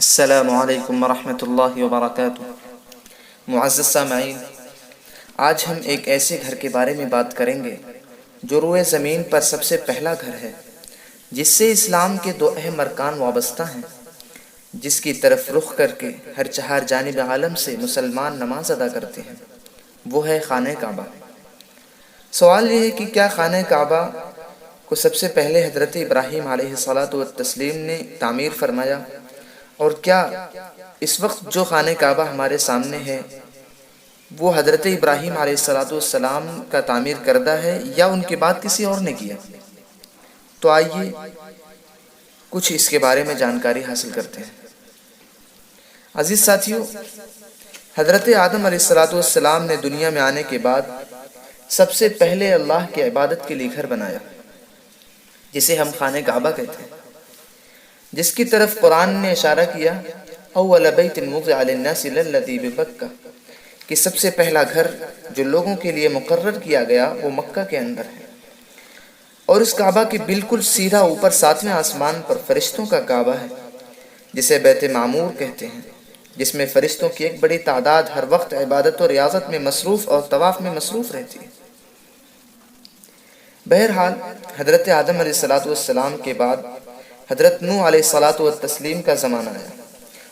السلام علیکم ورحمۃ اللہ وبرکاتہ۔ معزز سامعین، آج ہم ایک ایسے گھر کے بارے میں بات کریں گے جو روئے زمین پر سب سے پہلا گھر ہے، جس سے اسلام کے دو اہم ارکان وابستہ ہیں، جس کی طرف رخ کر کے ہر چہار جانب عالم سے مسلمان نماز ادا کرتے ہیں، وہ ہے خانہ کعبہ۔ سوال یہ ہے کہ کیا خانہ کعبہ کو سب سے پہلے حضرت ابراہیم علیہ الصلاۃ والتسلیم نے تعمیر فرمایا، اور کیا اس وقت جو خانہ کعبہ ہمارے سامنے ہے وہ حضرت ابراہیم علیہ الصلاۃ والسلام کا تعمیر کردہ ہے یا ان کے بعد کسی اور نے کیا؟ تو آئیے کچھ اس کے بارے میں جانکاری حاصل کرتے ہیں۔ عزیز ساتھیو، حضرت آدم علیہ الصلاۃ والسلام نے دنیا میں آنے کے بعد سب سے پہلے اللہ کی عبادت کے لیے گھر بنایا، جسے ہم خانہ کعبہ کہتے ہیں، جس کی طرف قرآن نے اشارہ کیا اول بیت وضع للناس للذی ببکہ، کہ سب سے پہلا گھر جو لوگوں کے لیے مقرر کیا گیا وہ مکہ کے اندر ہے، اور اس کعبہ کے بالکل سیدھا اوپر 7ویں آسمان پر فرشتوں کا کعبہ ہے، جسے بیت معمور کہتے ہیں، جس میں فرشتوں کی ایک بڑی تعداد ہر وقت عبادت و ریاضت میں مصروف اور طواف میں مصروف رہتی ہے۔ بہرحال حضرت آدم علیہ الصلاۃ والسلام کے بعد حضرت نوح علیہ الصلاۃ والتسلیم کا زمانہ آیا،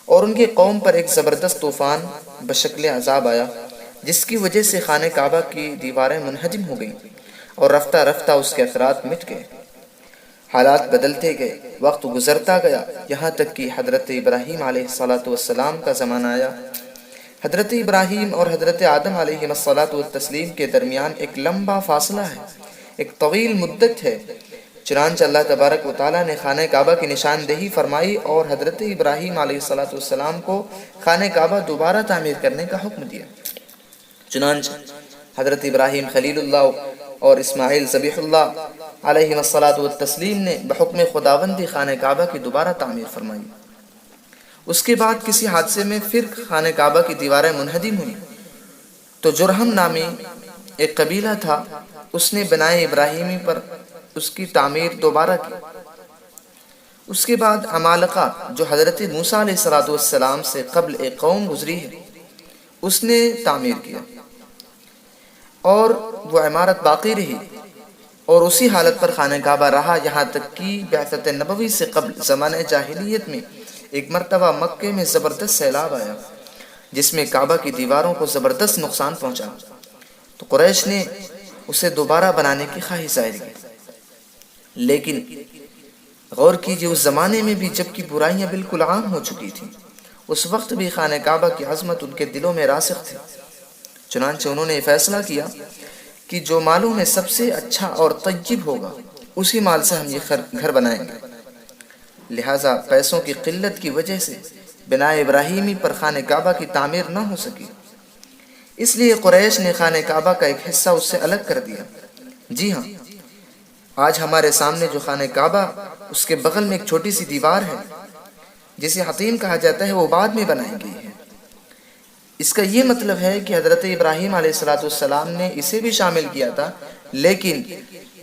اور ان کی قوم پر ایک زبردست طوفان بشکل عذاب آیا، جس کی وجہ سے خانہ کعبہ کی دیواریں منہدم ہو گئیں اور رفتہ رفتہ اس کے اثرات مٹ گئے۔ حالات بدلتے گئے، وقت گزرتا گیا، یہاں تک کہ حضرت ابراہیم علیہ الصلاۃ والسلام کا زمانہ آیا۔ حضرت ابراہیم اور حضرت آدم علیہ الصلاۃ والتسلیم کے درمیان ایک لمبا فاصلہ ہے، ایک طویل مدت ہے۔ چنانچہ اللہ تبارک و تعالیٰ نے خانہ کعبہ کی نشاندہی فرمائی اور حضرت ابراہیم علیہ الصلاۃ والسلام کو خانہ کعبہ دوبارہ تعمیر کرنے کا حکم دیا۔ چنانچہ حضرت ابراہیم خلیل اللہ اور اسماعیل ذبیح اللہ علیہ الصلاۃ والتسلیم نے بحکم خداوندی خانہ کعبہ کی دوبارہ تعمیر فرمائی۔ اس کے بعد کسی حادثے میں پھر خانہ کعبہ کی دیواریں منہدم ہوئیں، تو جرہم نامی ایک قبیلہ تھا، اس نے بنائے ابراہیمی پر اس کی تعمیر دوبارہ کی۔ اس کے بعد عمالقہ، جو حضرت موسیٰ علیہ الصلاۃ والسلام سے قبل ایک قوم گزری ہے، اس نے تعمیر کیا، اور وہ عمارت باقی رہی، اور اسی حالت پر خانہ کعبہ رہا یہاں تک کہ بعثت نبوی سے قبل زمانہ جاہلیت میں ایک مرتبہ مکے میں زبردست سیلاب آیا، جس میں کعبہ کی دیواروں کو زبردست نقصان پہنچا، تو قریش نے اسے دوبارہ بنانے کی خواہش ظاہر کی۔ لیکن غور کیجئے، اس زمانے میں بھی جب کہ برائیاں بالکل عام ہو چکی تھیں، اس وقت بھی خانہ کعبہ کی عظمت ان کے دلوں میں راسخ تھی۔ چنانچہ انہوں نے فیصلہ کیا کہ جو مالوں میں سب سے اچھا اور طیب ہوگا، اسی مال سے ہم یہ گھر بنائیں گے۔ لہٰذا پیسوں کی قلت کی وجہ سے بنا ابراہیمی پر خانہ کعبہ کی تعمیر نہ ہو سکی، اس لیے قریش نے خانہ کعبہ کا ایک حصہ اس سے الگ کر دیا۔ جی ہاں، آج ہمارے سامنے جو خانہ کعبہ، اس کے بغل میں ایک چھوٹی سی دیوار ہے جسے حطیم کہا جاتا ہے، وہ بعد میں بنائی گئی ہے۔ اس کا یہ مطلب ہے کہ حضرت ابراہیم علیہ الصلاۃ والسلام نے اسے بھی شامل کیا تھا، لیکن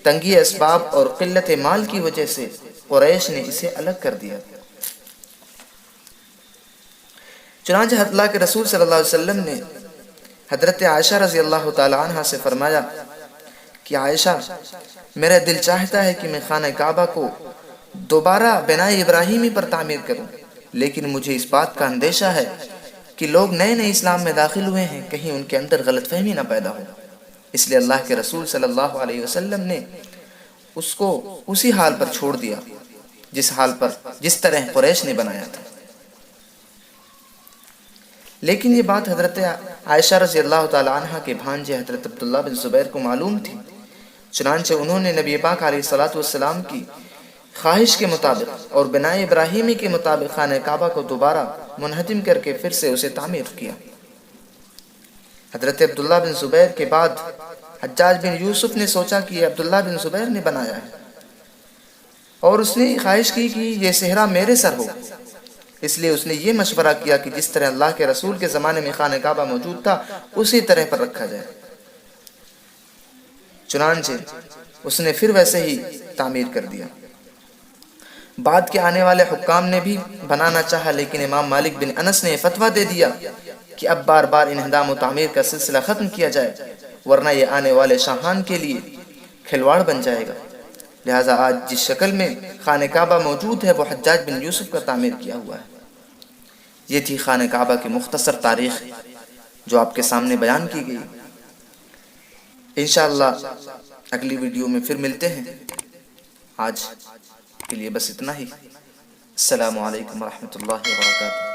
تنگی اسباب اور قلت مال کی وجہ سے قریش نے اسے الگ کر دیا۔ چنانچہ اللہ کے رسول صلی اللہ علیہ وسلم نے حضرت عائشہ رضی اللہ تعالی عنہ سے فرمایا کہ عائشہ، میرا دل چاہتا ہے کہ میں خانہ کعبہ کو دوبارہ بنائے ابراہیمی پر تعمیر کروں، لیکن مجھے اس بات کا اندیشہ ہے کہ لوگ نئے نئے اسلام میں داخل ہوئے ہیں، کہیں ان کے اندر غلط فہمی نہ پیدا ہو۔ اس لیے اللہ کے رسول صلی اللہ علیہ وسلم نے اس کو اسی حال پر چھوڑ دیا جس طرح قریش نے بنایا تھا۔ لیکن یہ بات حضرت عائشہ رضی اللہ تعالی عنہ کے بھانجے حضرت عبداللہ بن زبیر کو معلوم تھی، چنانچہ انہوں نے نبی پاک علیہ الصلاۃ والسلام کی خواہش کے مطابق اور بنائے ابراہیمی کے مطابق خانہ کعبہ کو دوبارہ منہدم کر کے پھر سے اسے تعمیر کیا۔ حضرت عبداللہ بن زبیر کے بعد حجاج بن یوسف نے سوچا کہ یہ عبداللہ بن زبیر نے بنایا ہے، اور اس نے خواہش کی کہ یہ صحرا میرے سر ہو، اس لیے اس نے یہ مشورہ کیا کہ جس طرح اللہ کے رسول کے زمانے میں خانہ کعبہ موجود تھا اسی طرح پر رکھا جائے۔ چنانچہ اس نے پھر ویسے ہی تعمیر کر دیا۔ بعد کے آنے والے حکام نے بھی بنانا چاہا، لیکن امام مالک بن انس نے فتویٰ دے دیا کہ اب بار بار انہدام و تعمیر کا سلسلہ ختم کیا جائے، ورنہ یہ آنے والے شاہان کے لیے کھلواڑ بن جائے گا۔ لہٰذا آج جس شکل میں خانہ کعبہ موجود ہے وہ حجاج بن یوسف کا تعمیر کیا ہوا ہے۔ یہ تھی خانہ کعبہ کی مختصر تاریخ جو آپ کے سامنے بیان کی گئی۔ انشاءاللہ اگلی ویڈیو میں پھر ملتے ہیں۔ آج کے لیے بس اتنا ہی۔ السلام علیکم ورحمۃ اللہ وبرکاتہ۔